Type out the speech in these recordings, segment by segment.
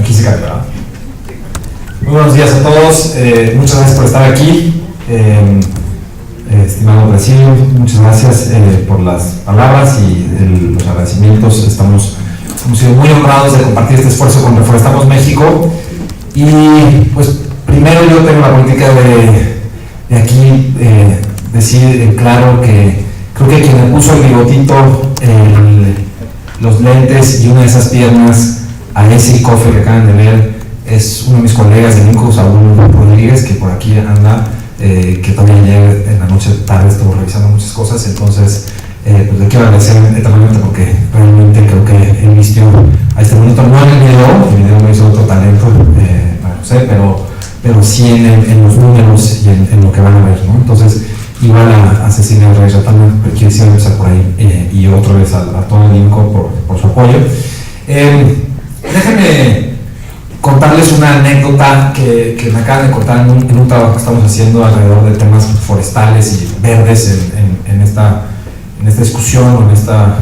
Aquí se cae, ¿verdad? Muy buenos días a todos, muchas gracias por estar aquí, estimado presidio, muchas gracias por las palabras y los agradecimientos. Hemos sido muy honrados de compartir este esfuerzo con Reforestamos México. Y pues primero yo tengo la política de aquí decir claro que creo que quien le puso el bigotito, los lentes y una de esas piernas a ese cofre que acaban de ver es uno de mis colegas de INCO, Saúl Rodríguez, que por aquí anda, que también ayer en la noche tarde estuvo revisando muchas cosas. Entonces pues le quiero agradecer eternamente porque realmente creo que él vistió a este bonito, no en el video lo hizo otro talento, no sé, pero sí en los números y en lo que van a ver, ¿no? Entonces igual a Cecilia Reyes Ratana, quisiera empezar por ahí, y otra vez a todo el INCO por su apoyo. Déjenme contarles una anécdota que me acaban de contar en un trabajo que estamos haciendo alrededor de temas forestales y verdes en esta discusión o en esta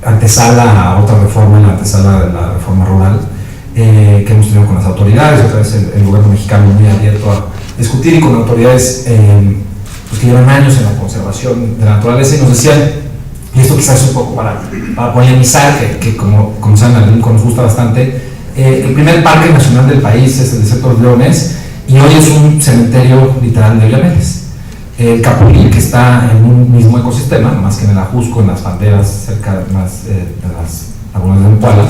antesala a otra reforma, en la antesala de la reforma rural que hemos tenido con las autoridades. Otra vez el gobierno mexicano muy abierto a discutir, y con autoridades pues que llevan años en la conservación de la naturaleza, y nos decían, y esto quizás es un poco para polemizar, que como saben a INCO nos gusta bastante, el primer parque nacional del país es el Desierto de los Leones, y hoy es un cementerio literal de Villameles. El Capulín, que está en un mismo ecosistema, más que en el Ajusco, en las Panteras, cerca más de las lagunas de Empuala,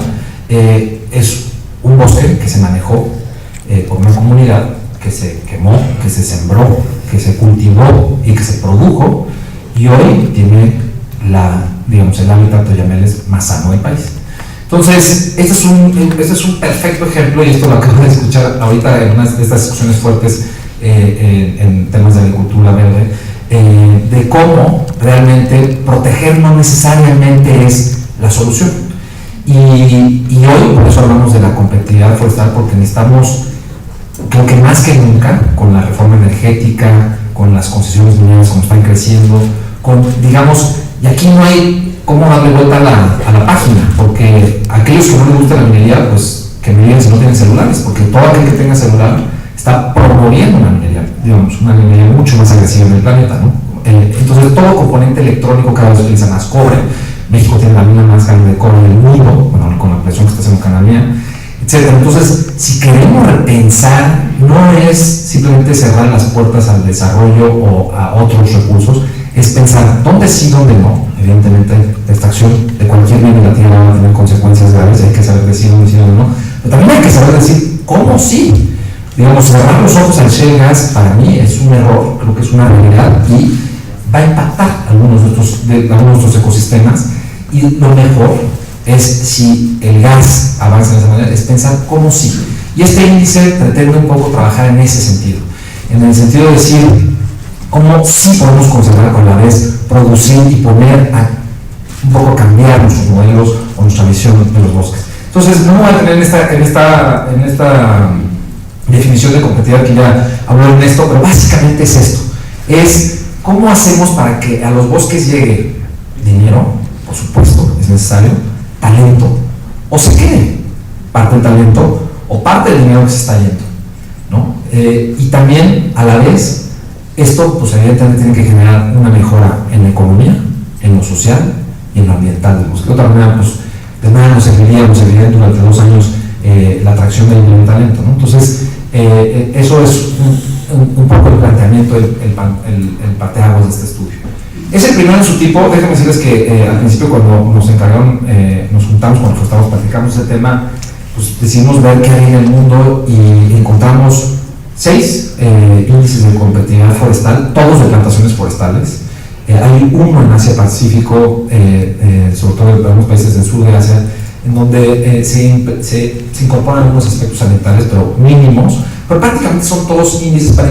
es un bosque que se manejó por una comunidad, que se quemó, que se sembró, que se cultivó y que se produjo, y hoy tiene el hábitat de Villameles más sano del país. Entonces, este es un perfecto ejemplo, y esto lo acabo de escuchar ahorita en una de estas discusiones fuertes en temas de agricultura verde, de cómo realmente proteger no necesariamente es la solución. Y hoy por eso hablamos de la competitividad forestal, porque necesitamos, creo que más que nunca, con la reforma energética, con las concesiones mineras como están creciendo, digamos, y aquí no hay cómo darle vuelta a la página, porque aquellos que no les gusta la minería, pues que miren si no tienen celulares, porque todo aquel que tenga celular está promoviendo una minería, digamos, una minería mucho más agresiva en el planeta, ¿no? Entonces todo componente electrónico cada vez utiliza más cobre. México tiene la mina más grande de cobre del mundo, bueno, con la presión que está haciendo Canadá, etc. Entonces, si queremos repensar, no es simplemente cerrar las puertas al desarrollo o a otros recursos, es pensar dónde sí, dónde no. Evidentemente, la extracción de cualquier bien de la tierra va a tener consecuencias graves, hay que saber decir dónde sí, dónde no, pero también hay que saber decir cómo sí. Digamos, cerrar los ojos al shale gas para mí es un error, creo que es una realidad y va a impactar algunos de nuestros ecosistemas, y lo mejor es, si el gas avanza de esa manera, es pensar cómo sí. Y este índice pretende un poco trabajar en ese sentido, en el sentido de decir cómo sí podemos conservar, con la vez producir y poner un poco cambiar nuestros modelos o nuestra visión de los bosques. Entonces, no voy a tener en esta definición de competitividad que ya habló Ernesto, pero básicamente es esto: es cómo hacemos para que a los bosques llegue dinero, por supuesto, es necesario, talento, o se quede parte del talento o parte del dinero que se está yendo, ¿no? Y también, a la vez, esto pues evidentemente tiene que generar una mejora en la economía, en lo social y en lo ambiental del bosque. De otra manera, pues de nada nos serviría durante 2 años la atracción del nuevo talento, ¿no? Entonces, eso es un poco el planteamiento, el parteaguas de este estudio. Es el primero en su tipo. Déjenme decirles que al principio, cuando nos encargaron, nos juntamos con Reforestamos, platicamos ese tema, pues decidimos ver qué hay en el mundo, y encontramos 6 índices de competitividad forestal, todos de plantaciones forestales. Hay uno en Asia-Pacífico, sobre todo en algunos países del sur de Asia, en donde se incorporan algunos aspectos ambientales, pero mínimos, pero prácticamente son todos índices para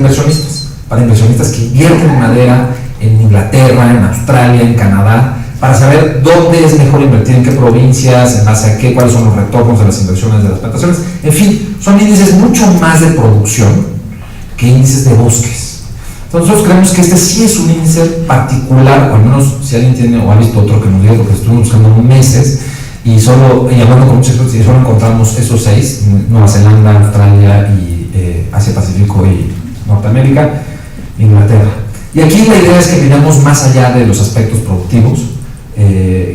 inversionistas que invierten en madera en Inglaterra, en Australia, en Canadá, para saber dónde es mejor invertir, en qué provincias, en base a qué, cuáles son los retornos de las inversiones de las plantaciones. En fin, son índices mucho más de producción que índices de bosques. Entonces nosotros creemos que este sí es un índice particular, o al menos si alguien tiene o ha visto otro que nos diga, porque estuvimos buscando meses y hablando con muchos expertos y solo encontramos esos 6, Nueva Zelanda, Australia y Asia Pacífico y Norteamérica, Inglaterra. Y aquí la idea es que miramos más allá de los aspectos productivos,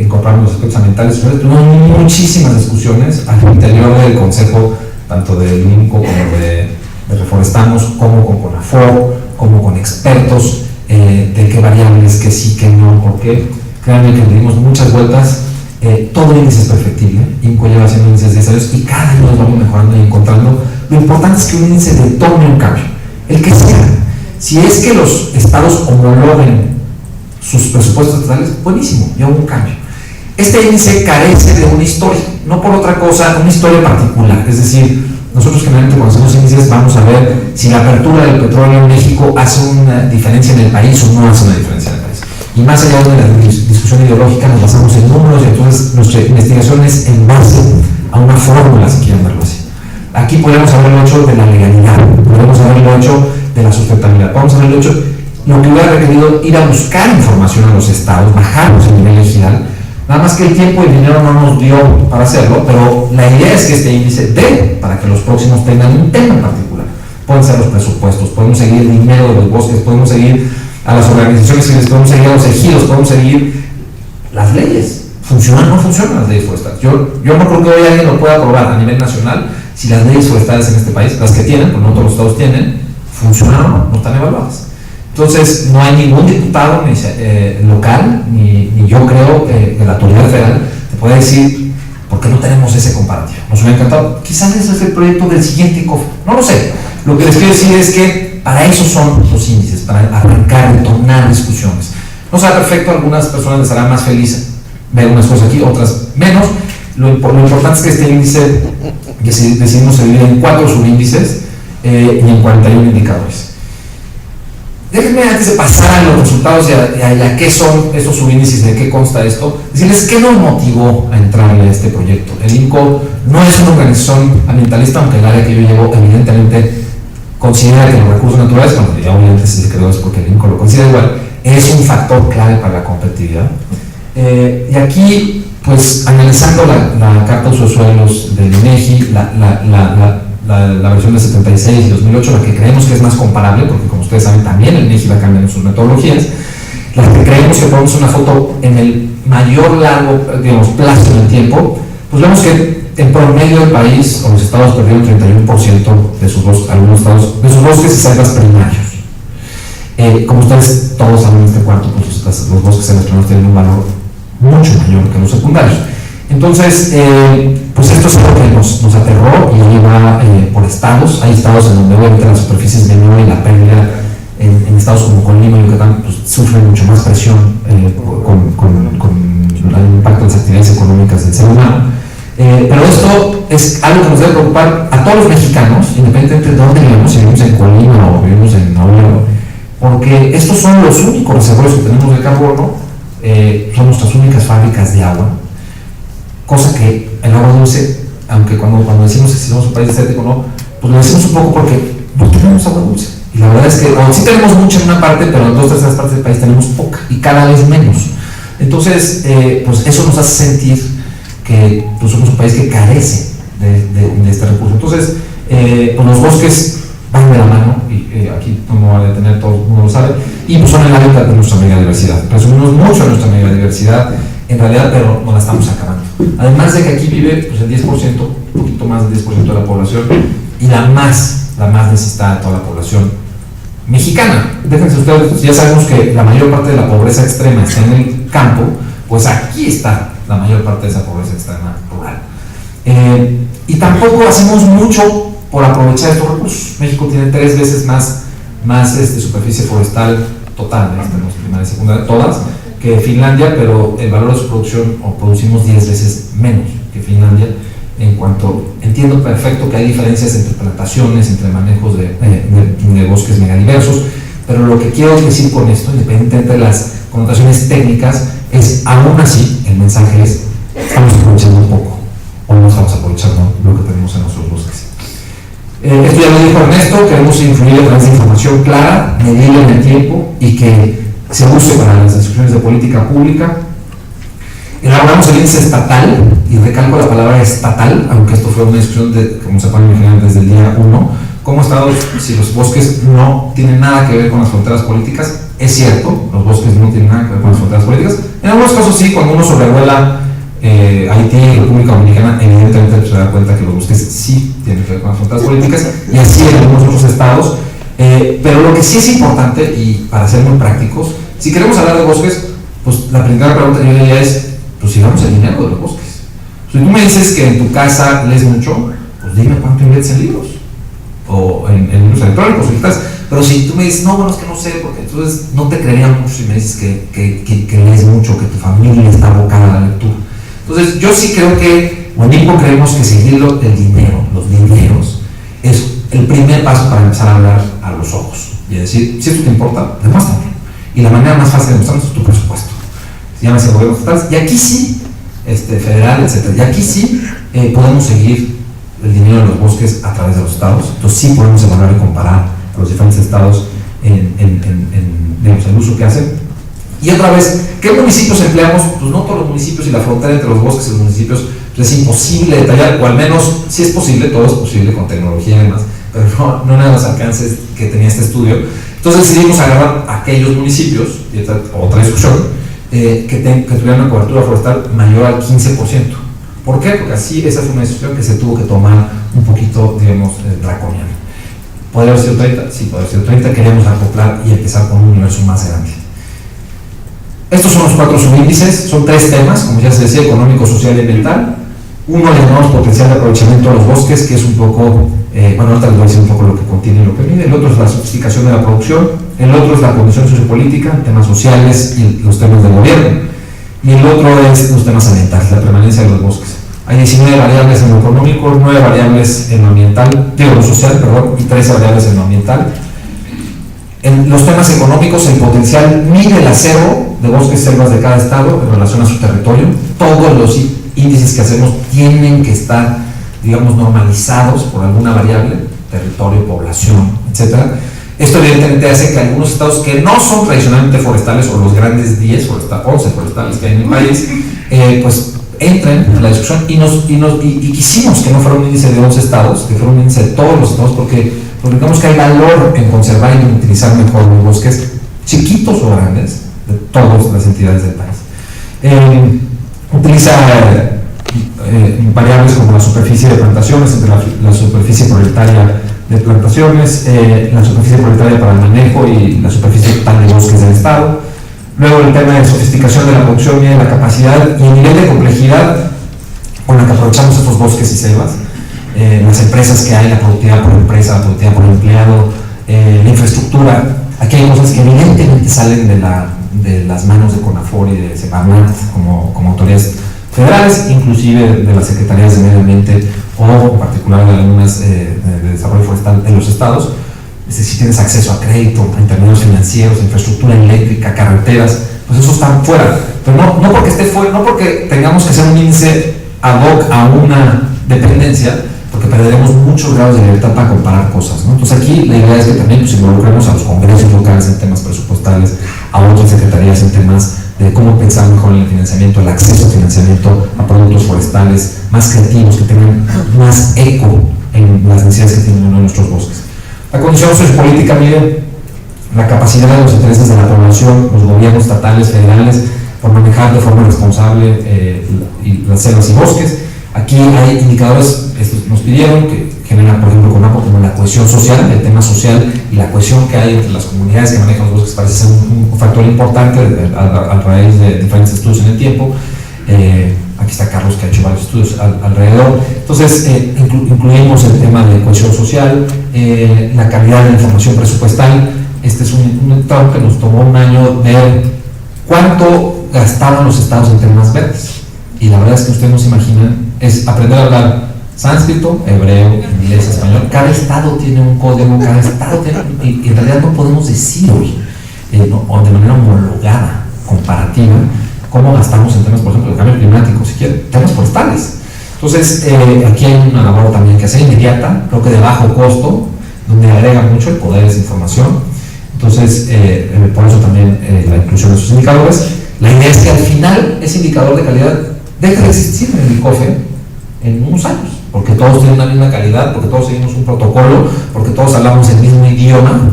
incorporamos los aspectos ambientales. Tuvimos muchísimas discusiones al interior del Consejo, tanto del INCO como de Reforestamos, como con CONAFOR, como con expertos, de qué variables, que sí, que no, por qué. Créanme que le dimos muchas vueltas. Todo índice es perfectible. INCO lleva haciendo índices de 10 años y cada año nos vamos mejorando y encontrando. Lo importante es que un índice detone un cambio, el que sea. Si es que los estados homologuen sus presupuestos estatales, buenísimo, ya hubo un cambio. Este índice carece de una historia, no por otra cosa, una historia particular. Es decir, nosotros generalmente cuando hacemos índices vamos a ver si la apertura del petróleo en México hace una diferencia en el país o no hace una diferencia en el país. Y más allá de la discusión ideológica, nos basamos en números y entonces nuestra investigación es en base a una fórmula, si quieren verlo así. Aquí podemos haberlo hecho de la legalidad, podemos haberlo hecho de la sustentabilidad, podemos haberlo hecho lo que hubiera requerido ir a buscar información a los estados, bajarlos a nivel regional. Nada más que el tiempo y el dinero no nos dio para hacerlo, pero la idea es que este índice dé para que los próximos tengan un tema en particular. Pueden ser los presupuestos, podemos seguir el dinero de los bosques, podemos seguir a las organizaciones civiles, podemos seguir a los ejidos, podemos seguir las leyes. ¿Funcionan o no funcionan las leyes forestales? Yo no creo que hoy alguien lo pueda probar a nivel nacional si las leyes forestales en este país, las que tienen, porque no todos los estados tienen, funcionan o no están evaluadas. Entonces, no hay ningún diputado local, ni yo creo que la autoridad federal te puede decir por qué no tenemos ese comparativo. Nos hubiera encantado. Quizás ese es el proyecto del siguiente COF. No lo sé. Lo que les quiero decir es que para eso son los índices, para arrancar, detonar discusiones. No será perfecto, a algunas personas les hará más feliz ver unas cosas aquí, otras menos. Lo importante es que este índice, que decidimos dividir en 4 subíndices y en 41 indicadores. Déjenme, antes de pasar a los resultados y a qué son estos subíndices y de qué consta esto, decirles qué nos motivó a entrarle a este proyecto. El INCO no es una organización ambientalista, aunque el área que yo llevo evidentemente considera que los recursos naturales, bueno, ya obviamente si se creó es porque el INCO lo considera igual, es un factor clave para la competitividad. Y aquí, pues, analizando la Carta de Uso de Suelos del INEGI, la versión de 76 y 2008, la que creemos que es más comparable, porque como ustedes saben también el INEGI va cambiando sus metodologías, la que creemos que podemos hacer una foto en el mayor largo, digamos, plazo en el tiempo, pues vemos que en promedio del país, o los estados perdieron 31% de sus bosques, algunos estados, de sus bosques y selvas primarios. Como ustedes todos saben en este cuarto, pues los bosques y selvas primarios tienen un valor mucho mayor que los secundarios. Entonces, pues esto es algo que nos aterró y lleva por estados. Hay estados en donde obviamente la superficie es menor y la pérdida en estados como Colima y Yucatán pues, sufren mucho más presión con el impacto de las actividades económicas del ser humano. Pero esto es algo que nos debe preocupar a todos los mexicanos, independientemente de dónde vivimos, si vivimos en Colima o vivimos en Nuevo, porque estos son los únicos reservorios que tenemos de carbono, son nuestras únicas fábricas de agua. Cosa que el agua dulce, aunque cuando decimos que somos un país desértico, no, pues lo decimos un poco porque no tenemos agua dulce. Y la verdad es que sí tenemos mucha en una parte, pero en 2 terceras partes del país tenemos poca y cada vez menos. Entonces, pues eso nos hace sentir que pues, somos un país que carece de este recurso. Entonces, pues los bosques van de la mano, y aquí no me voy a detener, todo el mundo lo sabe, y pues son el hábitat de nuestra megadiversidad. Presumimos mucho de nuestra megadiversidad, en realidad, pero no la estamos acabando. Además de que aquí vive pues, el 10%, un poquito más del 10% de la población, y la más necesitada de toda la población mexicana. Déjense ustedes, ya sabemos que la mayor parte de la pobreza extrema está en el campo, pues aquí está la mayor parte de esa pobreza extrema rural. Y tampoco hacemos mucho por aprovechar estos recursos. México tiene 3 veces más superficie forestal total, tenemos primaria y secundaria, todas, que Finlandia, pero el valor de su producción, o producimos 10 veces menos que Finlandia, en cuanto, entiendo perfecto que hay diferencias entre plantaciones, entre manejos de bosques megadiversos, pero lo que quiero decir con esto, independientemente de las connotaciones técnicas, es aún así, el mensaje es, estamos aprovechando un poco, o no estamos aprovechando lo que tenemos en nuestros bosques. Esto ya lo dijo Ernesto, queremos influir a través de información clara, medible en el tiempo y que se use para las discusiones de política pública. Elaboramos el índice estatal, y recalco la palabra estatal, aunque esto fue una discusión, como se puede imaginar, desde el día 1, como estados, si los bosques no tienen nada que ver con las fronteras políticas. Es cierto, los bosques no tienen nada que ver con las fronteras políticas. En algunos casos sí, cuando uno sobrevuela Haití y República Dominicana, evidentemente se da cuenta que los bosques sí tienen que ver con las fronteras políticas, y así en algunos otros estados. Pero lo que sí es importante, y para ser muy prácticos, si queremos hablar de bosques, pues la primera pregunta que yo diría es, pues sigamos el dinero de los bosques. Si tú me dices que en tu casa lees mucho, pues dime cuánto inviertes en libros, o en libros electrónicos, pero si tú me dices, no, bueno, es que no sé, porque entonces no te creería mucho si me dices que lees mucho, que tu familia está abocada a la lectura. Entonces yo sí creo que, o en INCO creemos que seguir el dinero, los dineros, es el primer paso para empezar a hablar a los ojos y decir, si esto te importa, demuéstralo. Y la manera más fácil de demostrarlo es tu presupuesto. Llámese gobiernos estatales, y aquí sí, federal, etc. Y aquí sí podemos seguir el dinero de los bosques a través de los estados. Entonces sí podemos evaluar y comparar a los diferentes estados digamos, el uso que hacen. Y otra vez, ¿qué municipios empleamos? Pues no todos los municipios, y la frontera entre los bosques y los municipios pues es imposible detallar, o al menos sí es posible, todo es posible con tecnología y demás, pero no en los alcances que tenía este estudio. Entonces decidimos agarrar aquellos municipios, y otra discusión, que tuvieran una cobertura forestal mayor al 15%. ¿Por qué? Porque así esa fue una decisión que se tuvo que tomar un poquito, digamos, draconiana. ¿Podría haber sido 30? Sí, podría haber sido 30. Queríamos acoplar y empezar con un universo más grande. Estos son los 4 subíndices, son 3 temas, como ya se decía, económico, social y ambiental. Uno le llamamos potencial de aprovechamiento de los bosques, que es un poco, bueno, ahorita les voy a decir un poco lo que contiene y lo que mide. El otro es la sofisticación de la producción, el otro es la condición sociopolítica, temas sociales y los temas del gobierno, y el otro es los temas ambientales, la permanencia de los bosques. Hay 19 variables en lo económico, 9 variables en lo ambiental, lo social, perdón, y 13 variables en lo ambiental. En los temas económicos, el potencial mide el acervo de bosques y selvas de cada estado en relación a su territorio. Todos los índices que hacemos tienen que estar, digamos, normalizados por alguna variable, territorio, población, etc. Esto evidentemente hace que algunos estados que no son tradicionalmente forestales, o los grandes 10, 11 forestales que hay en el país, pues entren en la discusión, y quisimos que no fuera un índice de 11 estados, que fuera un índice de todos los estados, porque digamos que hay valor en conservar y en utilizar mejor los bosques, chiquitos o grandes, de todas las entidades del país. Utiliza variables como la superficie de plantaciones, entre la superficie prioritaria de plantaciones, la superficie prioritaria para el manejo y la superficie total de bosques del estado. Luego el tema de sofisticación de la producción y de la capacidad y el nivel de complejidad con la que aprovechamos estos bosques y selvas, las empresas que hay, la productividad por empresa, la productividad por empleado, la infraestructura. Aquí hay cosas que evidentemente salen de las manos de CONAFOR y de Semarnat como autoridades federales, inclusive de las secretarías de medio ambiente, o en particular de algunas de desarrollo forestal en los estados. Si tienes acceso a crédito, a intermediarios financieros, a infraestructura eléctrica, carreteras, pues eso está fuera. Pero no porque esté fuera, no porque tengamos que hacer un índice ad hoc a una dependencia, porque perderemos muchos grados de libertad para comparar cosas, ¿no? Entonces aquí la idea es que también pues, involucremos a los congresos locales en temas presupuestales, a otras secretarías en temas de cómo pensar mejor en el financiamiento, el acceso al financiamiento a productos forestales más creativos, que tengan más eco en las necesidades que tienen uno de nuestros bosques. La condición sociopolítica mide la capacidad de los intereses de la población, los gobiernos estatales, federales, por manejar de forma responsable las selvas y bosques. Aquí hay indicadores, estos nos pidieron, que generan, por ejemplo, CONAPO, como la cohesión social, el tema social y la cohesión que hay entre las comunidades que manejan los bosques parece ser un factor importante a raíz de diferentes estudios en el tiempo. Aquí está Carlos, que ha hecho varios estudios alrededor. Entonces, incluimos el tema de cohesión social, la calidad de la información presupuestal. Este es un trabajo que nos tomó un año ver cuánto gastaban los estados en temas verdes. Y la verdad es que ustedes no se imaginan, es aprender a hablar sánscrito, hebreo, inglés, español. Cada estado tiene un código, cada estado tiene, y en realidad no podemos decir o de manera homologada, comparativa, cómo gastamos en temas, por ejemplo, de cambio climático, si quieren, temas forestales. Entonces, aquí hay una labor también que hacer inmediata, creo que de bajo costo, donde agrega mucho el poder de esa información. Entonces, por eso también la inclusión de esos indicadores. La idea es que al final ese indicador de calidad deja de existir en el ICOFE en unos años, porque todos tienen la misma calidad, porque todos seguimos un protocolo, porque todos hablamos el mismo idioma,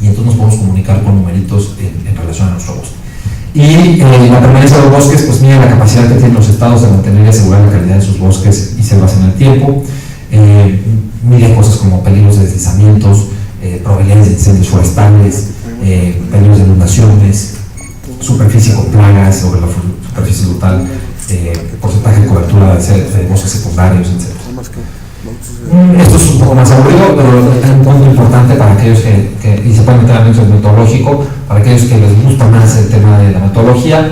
y entonces nos podemos comunicar con numeritos en relación a nuestro bosque. Y la permanencia de los bosques, pues mide la capacidad que tienen los estados de mantener y asegurar la calidad de sus bosques y selvas en el tiempo. Mide cosas como peligros de deslizamientos, probabilidades de incendios forestales, peligros de inundaciones, superficie con plagas sobre la superficie total, porcentaje de cobertura de bosques secundarios, etc. Esto es un poco más aburrido, pero es un punto importante para aquellos y se puede meter al menos metodológico, para aquellos que les gusta más el tema de la metodología.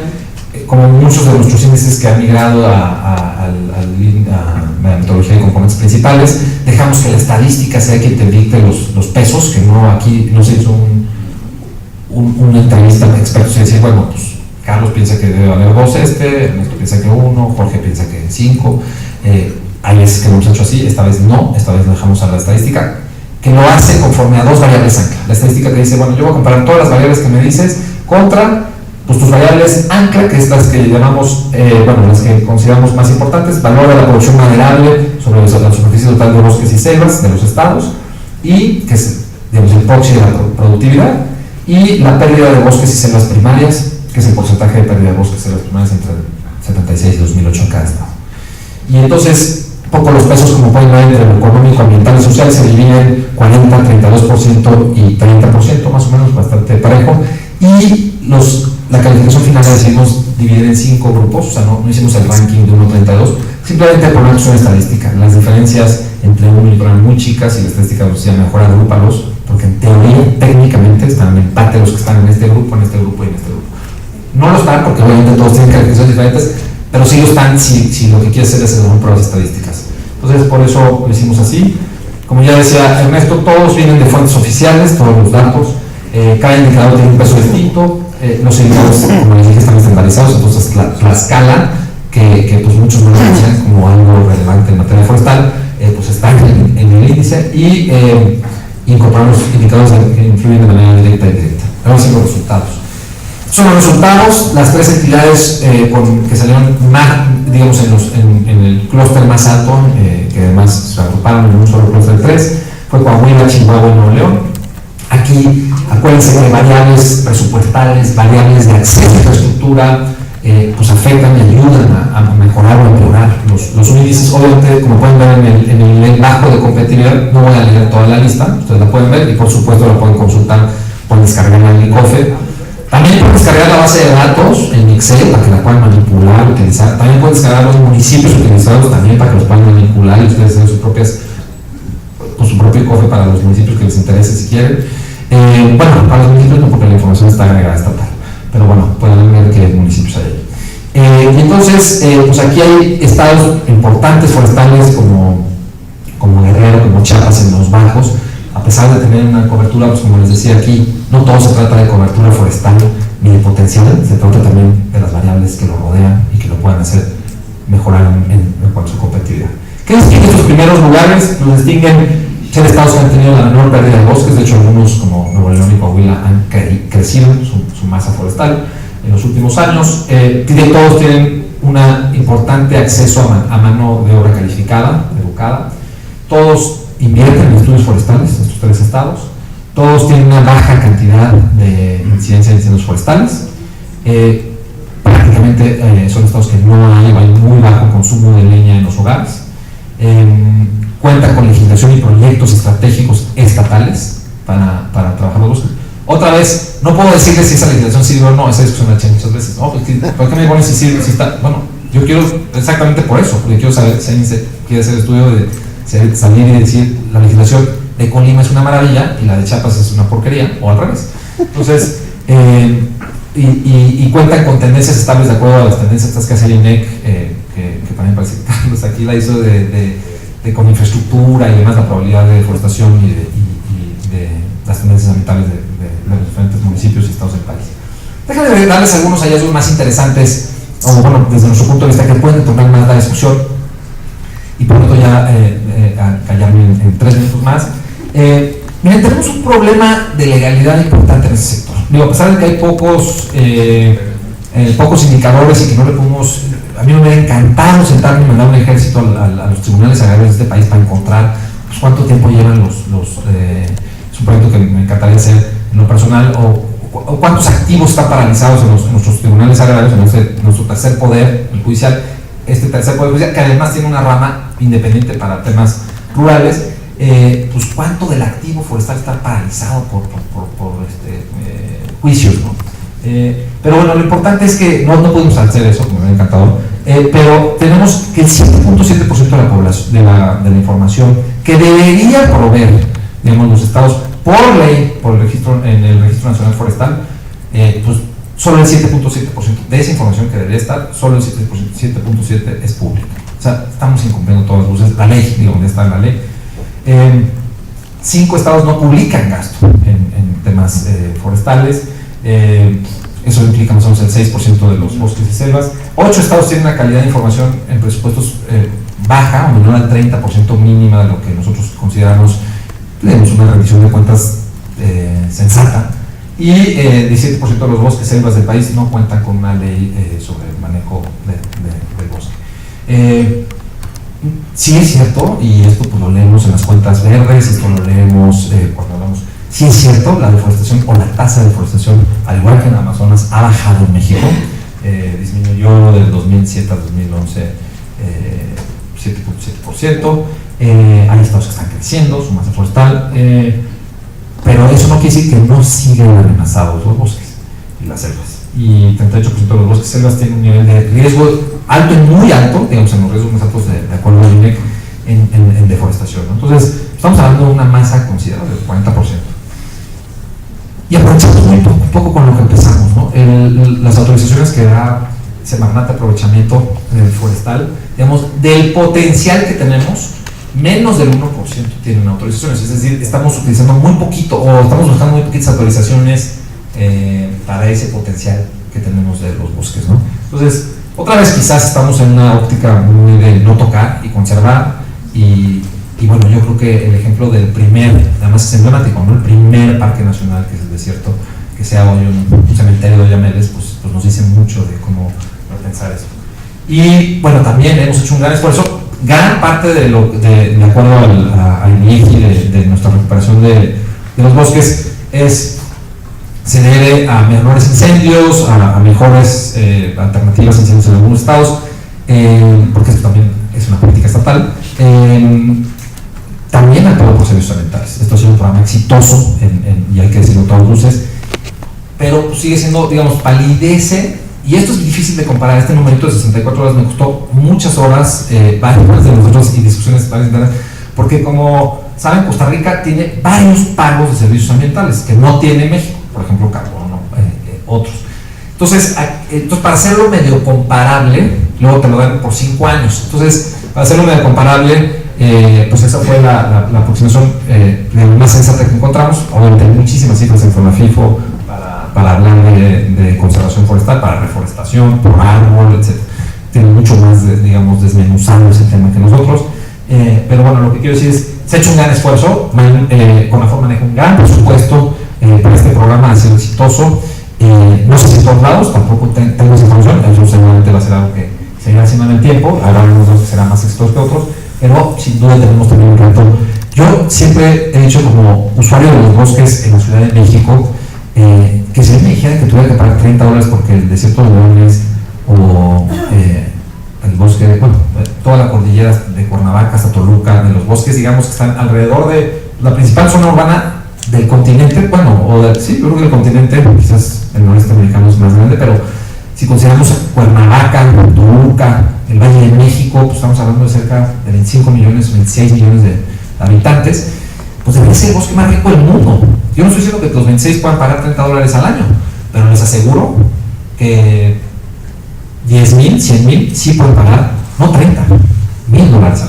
Como muchos de nuestros índices que han migrado a la metodología de componentes principales, dejamos que la estadística sea quien te dicte los pesos, que no aquí no se hizo una entrevista de expertos y decir, bueno, pues Carlos piensa que debe haber 2 Ernesto piensa que 1, Jorge piensa que 5. Hay veces que lo hemos hecho así, esta vez no, esta vez lo dejamos a la estadística, que lo hace conforme a 2 variables ancla. La estadística te dice, bueno, yo voy a comparar todas las variables que me dices contra pues, tus variables ancla, que es las que llamamos, las que consideramos más importantes, valor de la producción maderable sobre la superficie total de bosques y selvas de los estados, y que es digamos, el proxy de la productividad, y la pérdida de bosques y selvas primarias, que es el porcentaje de pérdida de bosques y selvas primarias entre 76 y 2008 en cada estado. Y entonces, poco los pesos, como pueden ver, entre lo económico, ambiental y social se dividen 40, 32% y 30%, más o menos, bastante parejo. Y la calificación final la decidimos dividir en 5 grupos, o sea, no hicimos el ranking de 1 a 32, simplemente poner una estadística. Las diferencias entre uno y otro eran muy chicas y la estadística nos decía mejor agrúpalos, porque en teoría, técnicamente, están en empate los que están en este grupo y en este grupo. No lo están porque obviamente todos tienen calificaciones diferentes, pero sí lo están si lo que quieres hacer es hacer pruebas estadísticas. Entonces, por eso lo hicimos así. Como ya decía Ernesto, todos vienen de fuentes oficiales, todos los datos. Cada indicador tiene un peso distinto. Los indicadores, como les dije, están estandarizados, entonces la escala, que pues muchos no lo conocen como algo relevante en materia forestal, pues está en el índice y incorporamos indicadores que influyen de manera directa e indirecta. Vamos a ver los resultados. Son los resultados, las 3 entidades que salieron más, digamos, en el clúster más alto, que además se agruparon en un solo clúster de 3, fue Coahuila, Chihuahua y Nuevo León. Aquí, acuérdense que hay variables presupuestales, variables de acceso a infraestructura, pues afectan y ayudan a mejorar o empeorar los índices. Obviamente, como pueden ver en el nivel bajo de competitividad, no voy a leer toda la lista, ustedes la pueden ver y por supuesto la pueden consultar, pueden descargarla en el ICOFE. También pueden descargar la base de datos en Excel para que la puedan manipular, utilizar. También pueden descargar los municipios utilizados también para que los puedan manipular y ustedes hacer su propio ICOFE para los municipios que les interese si quieren. Para los municipios no, porque la información está agregada estatal, pero bueno, pueden ver qué municipios hay ahí. Y entonces, pues aquí hay estados importantes forestales como Guerrero, como Chiapas en los bajos. A pesar de tener una cobertura, pues como les decía aquí, no todo se trata de cobertura forestal ni de potencial, se trata también de las variables que lo rodean y que lo puedan hacer mejorar en cuanto a su competitividad. ¿Qué distingue estos primeros lugares? Los distinguen ser estados que han tenido la menor pérdida de bosques, de hecho algunos como Nuevo León y Coahuila han crecido su masa forestal en los últimos años. Todos tienen un importante acceso a mano de obra calificada, educada. Todos invierten en estudios forestales, estos 3 estados. Todos tienen una baja cantidad de incidencia de incendios forestales. Prácticamente son estados que no hay muy bajo consumo de leña en los hogares. Cuentan con legislación y proyectos estratégicos estatales para trabajar los bosques. Otra vez, no puedo decirles si esa legislación sirve o no, esa discusión la he hecho muchas veces. ¿Por qué me ponen si sirve, si está? Bueno, yo quiero exactamente por eso, porque quiero saber si alguien quiere hacer estudio de salir y decir la legislación de Colima es una maravilla y la de Chiapas es una porquería, o al revés. Entonces, y cuentan con tendencias estables de acuerdo a las tendencias estas que hace el INEC, que también parece que Carlos aquí la hizo con infraestructura y demás, la probabilidad de deforestación y de las tendencias ambientales de los diferentes municipios y estados del país. Déjenme darles algunos hallazgos más interesantes, o bueno, desde nuestro punto de vista, que pueden tomar más la discusión. a callarme en 3 minutos más. Miren, tenemos un problema de legalidad importante en ese sector. Digo, a pesar de que hay pocos indicadores y que no le podemos, a mí me hubiera encantado sentarme y mandar un ejército a los tribunales agrarios de este país para encontrar pues, cuánto tiempo llevan es un proyecto que me encantaría hacer en lo personal, o cuántos activos están paralizados en nuestros tribunales agrarios, en nuestro tercer poder, el judicial, este tercer poder judicial, que además tiene una rama independiente para temas rurales. Pues cuánto del activo forestal está paralizado por juicios, ¿no? Pero bueno, lo importante es que no podemos hacer eso, me hubiera encantado, pero tenemos que el 7.7% de la población, de la información que debería proveer, digamos, los estados por ley, en el Registro Nacional Forestal, pues solo el 7.7% de esa información que debería estar, solo el 7.7% es pública. O sea, estamos incumpliendo todas las luces, la ley, digamos, está en la ley. 5 estados no publican gasto en temas forestales, eso implica más o menos el 6% de los bosques y selvas. 8 estados tienen una calidad de información en presupuestos baja o menor al 30% mínima de lo que nosotros consideramos, tenemos una rendición de cuentas sensata, y 17% de los bosques y selvas del país no cuentan con una ley sobre el manejo del bosque. Sí es cierto, y esto pues lo leemos en las cuentas verdes, esto lo leemos cuando hablamos, sí es cierto, la deforestación o la tasa de deforestación, al igual que en Amazonas, ha bajado en México, disminuyó del 2007 al 2011 7.7%, hay estados que están creciendo su masa forestal, pero eso no quiere decir que no siguen amenazados los bosques y las selvas, y 38% de los bosques y selvas tienen un nivel de riesgo alto y muy alto, digamos, en los riesgos más altos de acuerdo al INEC en deforestación, ¿no? Entonces, estamos hablando de una masa considerable, del 40%. Y aprovechamos muy poco con lo que empezamos, ¿no? Las autorizaciones que da Semarnat de aprovechamiento forestal, digamos, del potencial que tenemos, menos del 1% tienen autorizaciones, es decir, estamos utilizando muy poquito, o estamos buscando muy poquitas autorizaciones para ese potencial que tenemos de los bosques, ¿no? Entonces, otra vez quizás estamos en una óptica muy de no tocar y conservar, y bueno, yo creo que el ejemplo del además es emblemático, ¿no? El primer parque nacional, que es el desierto, que sea hoy un cementerio de Oyameles, pues nos dice mucho de cómo pensar esto. Y bueno, también hemos hecho un gran esfuerzo, gran parte de acuerdo al INEGI de nuestra recuperación de los bosques se debe a menores incendios, a mejores alternativas a incendios en algunos estados, porque esto también es una política estatal, también al pago por servicios ambientales. Esto ha sido un programa exitoso, y hay que decirlo a todas luces, pero pues sigue siendo, digamos, palidece, y esto es difícil de comparar. Este numerito de 64 horas me costó muchas horas, varias de nosotros y discusiones varias, porque como saben, Costa Rica tiene varios pagos de servicios ambientales que no tiene México, por ejemplo, carbono, otros. Entonces, para hacerlo medio comparable, luego te lo dan por 5 años. Entonces, para hacerlo medio comparable, pues esa fue la aproximación más sensata que encontramos. Obviamente hay muchísimas cifras en FONAFIFO para hablar de conservación forestal, para reforestación, por árbol, etc. Tiene mucho más, digamos, desmenuzado ese tema que nosotros. Pero bueno, lo que quiero decir es, se ha hecho un gran esfuerzo, CONAFOR maneja un gran presupuesto para este programa, ha sido exitoso. No sé si en todos lados, tampoco tengo esa información, eso seguramente va a ser algo que se irá haciendo en el tiempo, habrá algunos que serán más exitosos que otros, pero sin duda tenemos también un reto. Yo siempre he dicho, como usuario de los bosques en la Ciudad de México, que si me dijeran que tuviera que pagar $30 porque el desierto de Leones o el bosque, bueno, toda la cordillera de Cuernavaca hasta Toluca, de los bosques, digamos, que están alrededor de la principal zona urbana del continente, bueno, sí, yo creo que el continente, quizás el noreste americano es más grande, pero si consideramos Cuernavaca, Toluca, el Valle de México, pues estamos hablando de cerca de 25 millones, 26 millones de habitantes, pues debería ser el bosque más rico del mundo. Yo no estoy diciendo que los 26 puedan pagar $30 al año, pero les aseguro que 10,000, 100,000 sí pueden pagar, no 30, $1,000 al año,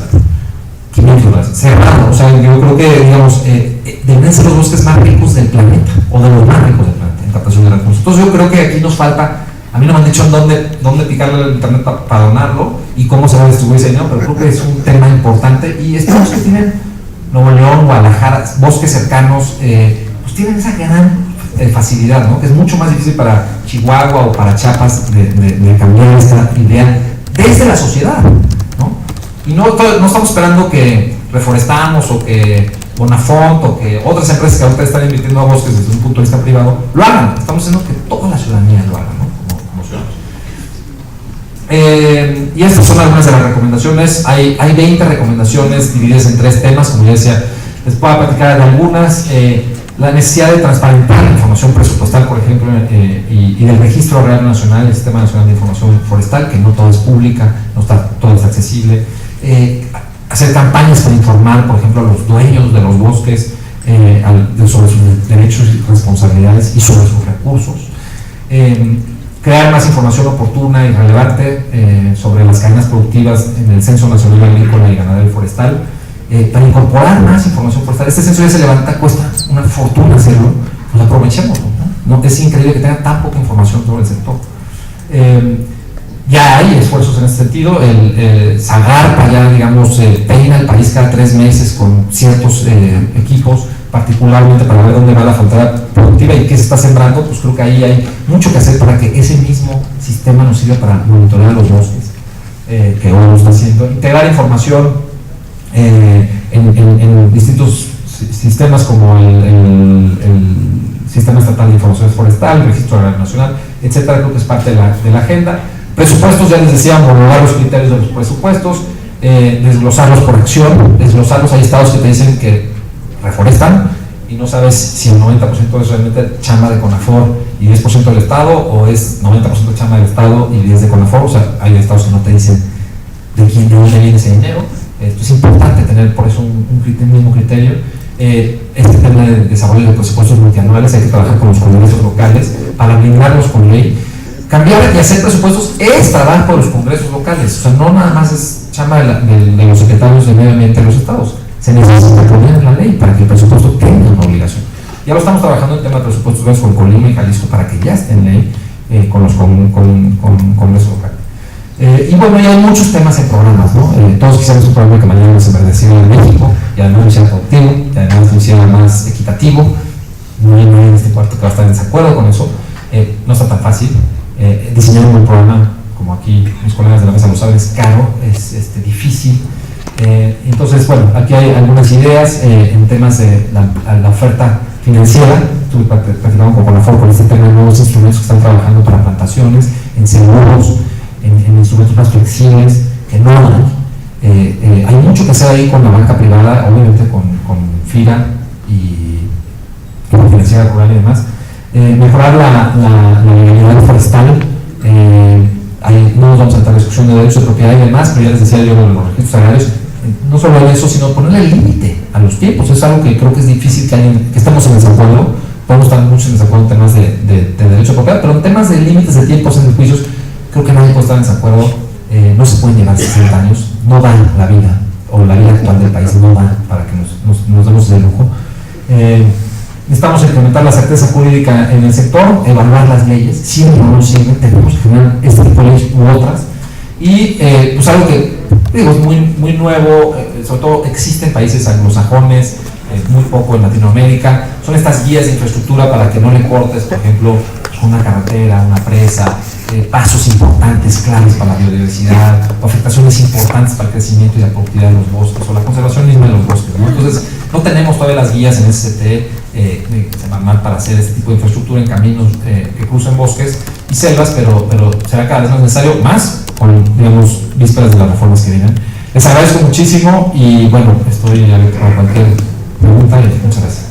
$500, cerrado. O sea, yo creo que, digamos, deben ser los bosques más ricos del planeta, o de los más ricos del planeta, en captación de recursos. Entonces yo creo que aquí nos falta A mí no me han dicho dónde picarle el internet para donarlo y cómo se va a distribuir ese dinero, pero creo que es un tema importante. Y estos que tienen Nuevo León, Guadalajara, bosques cercanos, pues tienen esa gran facilidad, ¿no? Que es mucho más difícil para Chihuahua o para Chiapas de cambiar esta idea desde la sociedad, ¿no? Y no estamos esperando que Reforestamos o que Bonafont o que otras empresas que ahorita están invirtiendo a bosques desde un punto de vista privado lo hagan. Estamos haciendo que toda la ciudadanía lo haga, ¿no? Como ciudadanos. Y estas son algunas de las recomendaciones. Hay 20 recomendaciones divididas en 3 temas, como ya decía. Les puedo platicar de algunas. La necesidad de transparentar la información presupuestal, por ejemplo, y del Registro Real Nacional, el Sistema Nacional de Información Forestal, que no todo es pública, no todo es accesible. Hacer campañas para informar, por ejemplo, a los dueños de los bosques sobre sus derechos y responsabilidades y sobre sus recursos. Crear más información oportuna y relevante sobre las cadenas productivas en el Censo Nacional Agrícola y Ganadero y Forestal. Para incorporar más información forestal. Este censo ya se levanta, cuesta una fortuna hacerlo, pues aprovechémoslo, ¿no? Es increíble que tenga tan poca información sobre el sector. Ya hay esfuerzos en este sentido. Zagarpa ya, digamos, peina el país cada 3 meses con ciertos equipos, particularmente para ver dónde va la frontera productiva y qué se está sembrando. Pues creo que ahí hay mucho que hacer para que ese mismo sistema nos sirva para monitorear los bosques, que hoy lo está haciendo. Integrar información en distintos sistemas como el Sistema Estatal de Información Forestal, el Registro Agrario Nacional, etcétera. Creo que es parte de la agenda. Presupuestos, ya les decía, homologar los criterios de los presupuestos, desglosarlos por acción, desglosarlos. Hay estados que te dicen que reforestan y no sabes si el 90% es realmente chamba de CONAFOR y 10% del estado, o es 90% chamba del estado y 10% de CONAFOR. O sea, hay estados que no te dicen de dónde viene ese dinero. Esto es importante tener por eso un mismo criterio. Este tema de desarrollo de presupuestos multianuales, hay que trabajar con los congresos locales para blindarlos con ley. Cambiar y hacer presupuestos es trabajo de los congresos locales, o sea, no nada más es chamba de los secretarios de medio ambiente de los estados. Se necesita poner en la ley para que el presupuesto tenga una obligación. Ya lo estamos trabajando en tema de presupuestos con Colima y Jalisco para que ya esté en ley con los congresos locales. Y bueno, ya hay muchos temas en programas, ¿no? Todos quisiéramos un programa que mañana se verdeciera en México y además lo hiciera productivo y además lo hiciera más equitativo. No hay nadie en este cuarto que va a estar en desacuerdo con eso. No está tan fácil. Diseñar un buen programa, como aquí mis colegas de la mesa lo saben, es caro, es difícil. Entonces, bueno, aquí hay algunas ideas en temas de la oferta financiera. Estuve platicando con CONAFOR por este tema de nuevos instrumentos que están trabajando para plantaciones, en seguros, en instrumentos más flexibles, que no hay. Hay mucho que hacer ahí con la banca privada, obviamente con FIRA y con la financiera rural y demás. Mejorar la legalidad forestal. No nos vamos a entrar en discusión de derechos de propiedad y demás, pero ya les decía yo en los registros agrarios, no solo eso, sino ponerle límite a los tiempos. Es algo que creo que es difícil que estemos en desacuerdo. Podemos estar mucho en desacuerdo en temas de derecho de propiedad, pero en temas de límites de tiempos en juicios, creo que nadie puede estar en desacuerdo. No se pueden llevar 60 años, no da la vida, o la vida actual del país no da para que nos demos ese lujo. Necesitamos implementar la certeza jurídica en el sector, evaluar las leyes, sirven o no sirven, tenemos que generar este tipo de leyes u otras. Y pues algo que digo, es muy nuevo, sobre todo existe en países anglosajones, muy poco en Latinoamérica, son estas guías de infraestructura para que no le cortes, por ejemplo, una carretera, una presa, pasos importantes, claves para la biodiversidad, afectaciones importantes para el crecimiento y la productividad de los bosques, o la conservación misma de los bosques, ¿no? Entonces, no tenemos todavía las guías en SCT semanal para hacer este tipo de infraestructura en caminos que cruzan bosques y selvas, pero será cada vez más necesario, más con, digamos, vísperas de las reformas que vienen. Les agradezco muchísimo y bueno, estoy abierto a cualquier pregunta y muchas gracias.